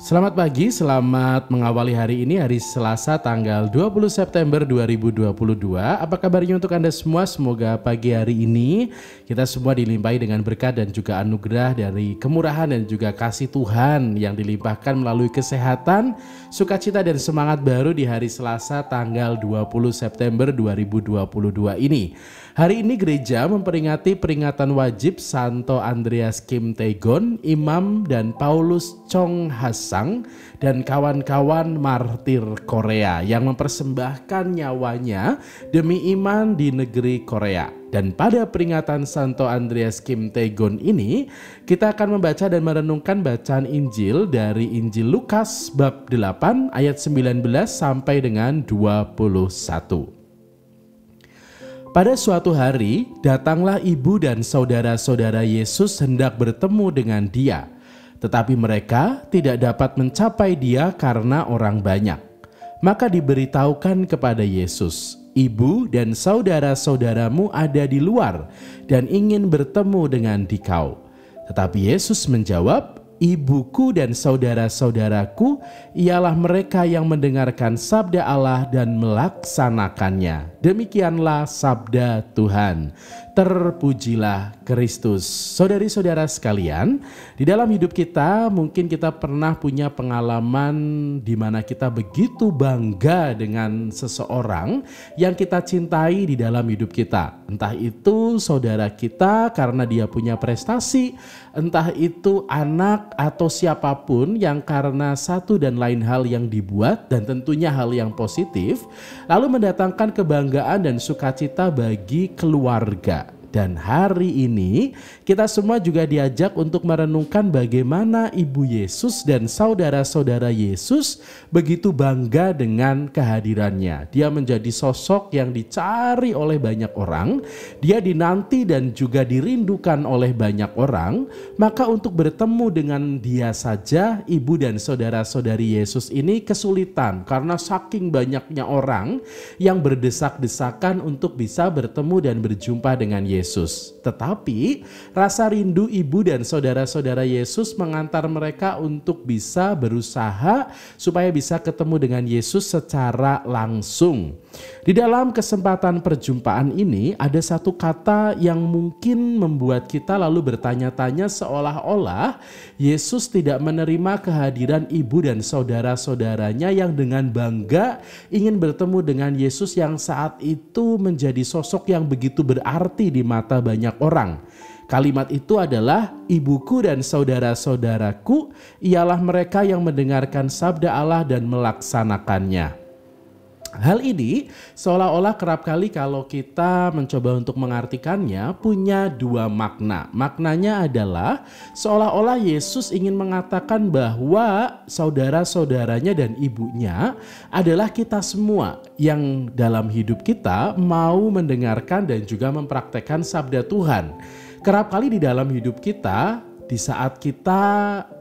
Selamat pagi, selamat mengawali hari ini, hari Selasa tanggal 20 September 2022. Apa kabarnya untuk Anda semua? Semoga pagi hari ini kita semua dilimpahi dengan berkat dan juga anugerah dari kemurahan dan juga kasih Tuhan yang dilimpahkan melalui kesehatan, sukacita dan semangat baru di hari Selasa tanggal 20 September 2022 ini. Hari ini gereja memperingati peringatan wajib Santo Andreas Kim Tae-gon, Imam dan Paulus Chong Hasang dan kawan-kawan martir Korea yang mempersembahkan nyawanya demi iman di negeri Korea. Dan pada peringatan Santo Andreas Kim Tae-gon ini, kita akan membaca dan merenungkan bacaan Injil dari Injil Lukas bab 8 ayat 19 sampai dengan 21. Pada suatu hari, datanglah ibu dan saudara-saudara Yesus hendak bertemu dengan dia. Tetapi mereka tidak dapat mencapai dia karena orang banyak. Maka diberitahukan kepada Yesus, "Ibu dan saudara-saudaramu ada di luar dan ingin bertemu dengan dikau." Tetapi Yesus menjawab, "Ibuku dan saudara-saudaraku ialah mereka yang mendengarkan sabda Allah dan melaksanakannya." Demikianlah sabda Tuhan. Terpujilah Kristus. Saudari-saudara sekalian, di dalam hidup kita mungkin kita pernah punya pengalaman di mana kita begitu bangga dengan seseorang yang kita cintai di dalam hidup kita. Entah itu saudara kita karena dia punya prestasi, entah itu anak atau siapapun yang karena satu dan lain hal yang dibuat dan tentunya hal yang positif, lalu mendatangkan kebanggaan dan sukacita bagi keluarga. Dan hari ini kita semua juga diajak untuk merenungkan bagaimana Ibu Yesus dan saudara-saudara Yesus begitu bangga dengan kehadirannya. Dia menjadi sosok yang dicari oleh banyak orang, dia dinanti dan juga dirindukan oleh banyak orang. Maka untuk bertemu dengan dia saja, ibu dan saudara-saudari Yesus ini kesulitan karena saking banyaknya orang yang berdesak-desakan untuk bisa bertemu dan berjumpa dengan Yesus. Tetapi rasa rindu ibu dan saudara-saudara Yesus mengantar mereka untuk bisa berusaha supaya bisa ketemu dengan Yesus secara langsung. Di dalam kesempatan perjumpaan ini ada satu kata yang mungkin membuat kita lalu bertanya-tanya seolah-olah Yesus tidak menerima kehadiran ibu dan saudara-saudaranya yang dengan bangga ingin bertemu dengan Yesus yang saat itu menjadi sosok yang begitu berarti di mata banyak orang. Kalimat itu adalah, "Ibuku dan saudara-saudaraku ialah mereka yang mendengarkan sabda Allah dan melaksanakannya." Hal ini seolah-olah kerap kali kalau kita mencoba untuk mengartikannya punya dua makna. Maknanya adalah seolah-olah Yesus ingin mengatakan bahwa saudara-saudaranya dan ibunya adalah kita semua yang dalam hidup kita mau mendengarkan dan juga mempraktekkan sabda Tuhan. Kerap kali di dalam hidup kita, di saat kita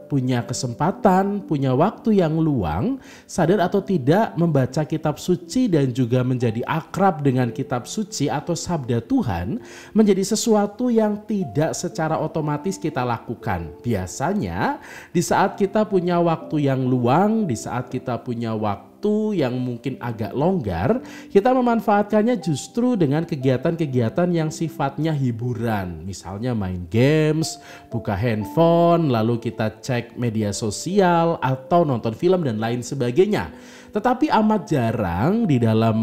punya kesempatan, punya waktu yang luang, sadar atau tidak membaca kitab suci dan juga menjadi akrab dengan kitab suci atau sabda Tuhan menjadi sesuatu yang tidak secara otomatis kita lakukan. Biasanya di saat kita punya waktu yang luang, di saat kita punya waktu yang mungkin agak longgar, kita memanfaatkannya justru dengan kegiatan-kegiatan yang sifatnya hiburan. Misalnya main games, buka handphone, lalu kita cek media sosial atau nonton film dan lain sebagainya. Tetapi amat jarang di dalam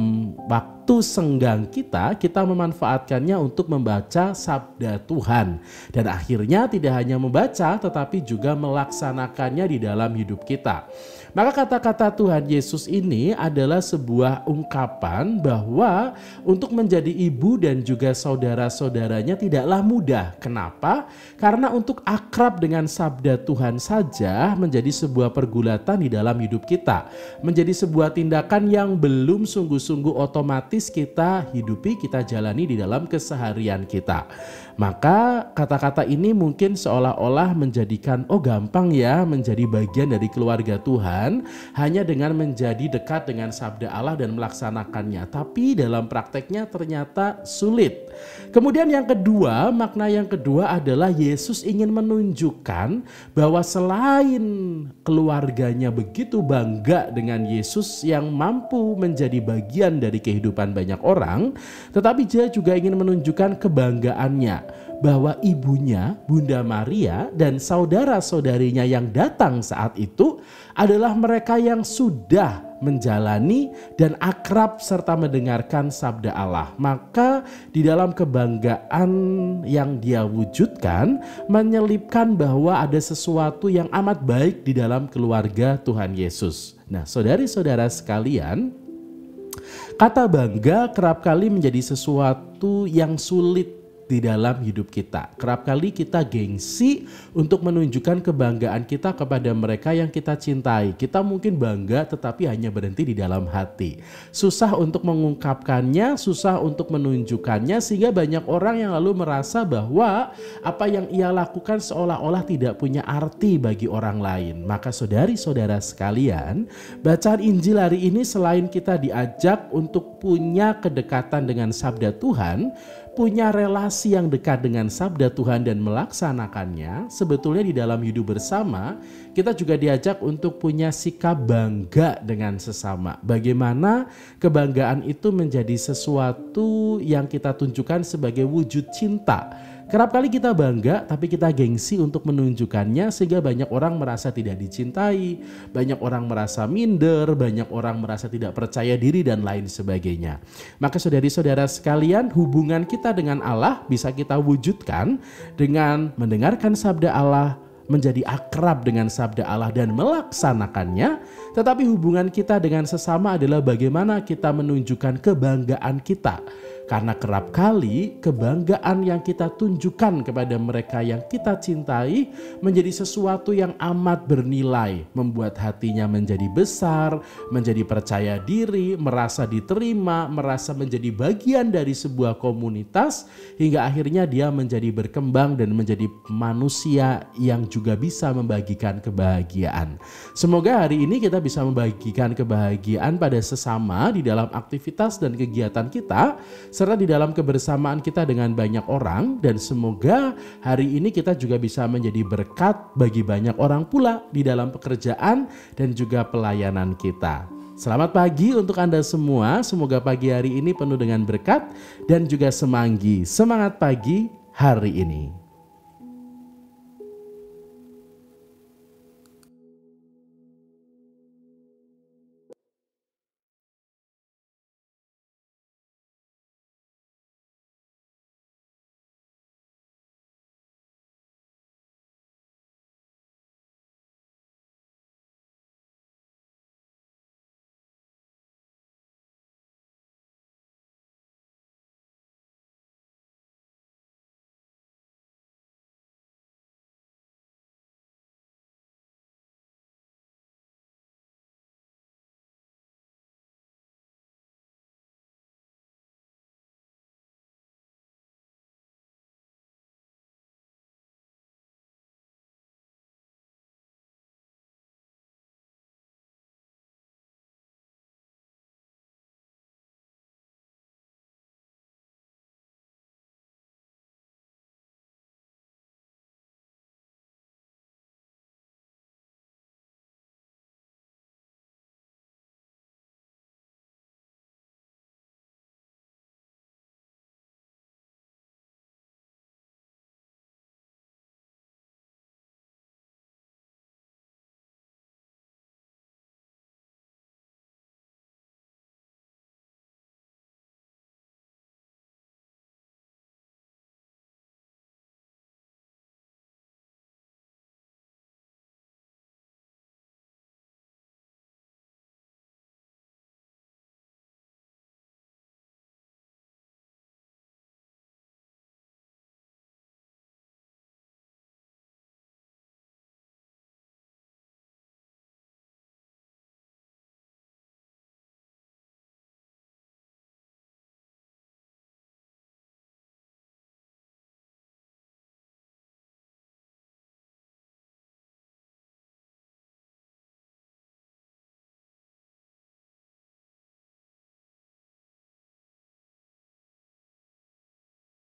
waktu senggang kita memanfaatkannya untuk membaca sabda Tuhan. Dan akhirnya tidak hanya membaca tetapi juga melaksanakannya di dalam hidup kita. Maka kata-kata Tuhan Yesus ini adalah sebuah ungkapan bahwa untuk menjadi ibu dan juga saudara-saudaranya tidaklah mudah. Kenapa? Karena untuk akrab dengan sabda Tuhan saja menjadi sebuah pergulatan di dalam hidup kita. Menjadi sebuah tindakan yang belum sungguh-sungguh otomatis kita hidupi, kita jalani di dalam keseharian kita. Maka kata-kata ini mungkin seolah-olah menjadikan gampang ya menjadi bagian dari keluarga Tuhan hanya dengan menjadi dekat dengan sabda Allah dan melaksanakannya. Tapi dalam prakteknya ternyata sulit. Kemudian yang kedua, makna yang kedua adalah Yesus ingin menunjukkan bahwa selain keluarganya begitu bangga dengan Yesus yang mampu menjadi bagian dari kehidupan banyak orang, tetapi dia juga ingin menunjukkan kebanggaannya bahwa ibunya, Bunda Maria, dan saudara-saudarinya yang datang saat itu adalah mereka yang sudah menjalani dan akrab serta mendengarkan sabda Allah. Maka di dalam kebanggaan yang dia wujudkan menyelipkan bahwa ada sesuatu yang amat baik di dalam keluarga Tuhan Yesus. Nah, saudari-saudara sekalian, kata bangga kerap kali menjadi sesuatu yang sulit di dalam hidup kita. Kerap kali kita gengsi untuk menunjukkan kebanggaan kita kepada mereka yang kita cintai. Kita mungkin bangga tetapi hanya berhenti di dalam hati. Susah untuk mengungkapkannya, susah untuk menunjukkannya, sehingga banyak orang yang lalu merasa bahwa apa yang ia lakukan seolah-olah tidak punya arti bagi orang lain. Maka saudari-saudara sekalian, bacaan Injil hari ini selain kita diajak untuk punya kedekatan dengan sabda Tuhan, punya relasi yang dekat dengan sabda Tuhan dan melaksanakannya, sebetulnya di dalam hidup bersama kita juga diajak untuk punya sikap bangga dengan sesama. Bagaimana kebanggaan itu menjadi sesuatu yang kita tunjukkan sebagai wujud cinta. Kerap kali kita bangga tapi kita gengsi untuk menunjukkannya, sehingga banyak orang merasa tidak dicintai, banyak orang merasa minder, banyak orang merasa tidak percaya diri dan lain sebagainya. Maka saudari-saudara sekalian, hubungan kita dengan Allah bisa kita wujudkan dengan mendengarkan sabda Allah, menjadi akrab dengan sabda Allah dan melaksanakannya. Tetapi hubungan kita dengan sesama adalah bagaimana kita menunjukkan kebanggaan kita. Karena kerap kali kebanggaan yang kita tunjukkan kepada mereka yang kita cintai menjadi sesuatu yang amat bernilai, membuat hatinya menjadi besar, menjadi percaya diri, merasa diterima, merasa menjadi bagian dari sebuah komunitas, hingga akhirnya dia menjadi berkembang dan menjadi manusia yang juga bisa membagikan kebahagiaan. Semoga hari ini kita bisa membagikan kebahagiaan pada sesama di dalam aktivitas dan kegiatan kita, serta di dalam kebersamaan kita dengan banyak orang, dan semoga hari ini kita juga bisa menjadi berkat bagi banyak orang pula di dalam pekerjaan dan juga pelayanan kita. Selamat pagi untuk Anda semua, semoga pagi hari ini penuh dengan berkat dan juga semanggi. Semangat pagi hari ini.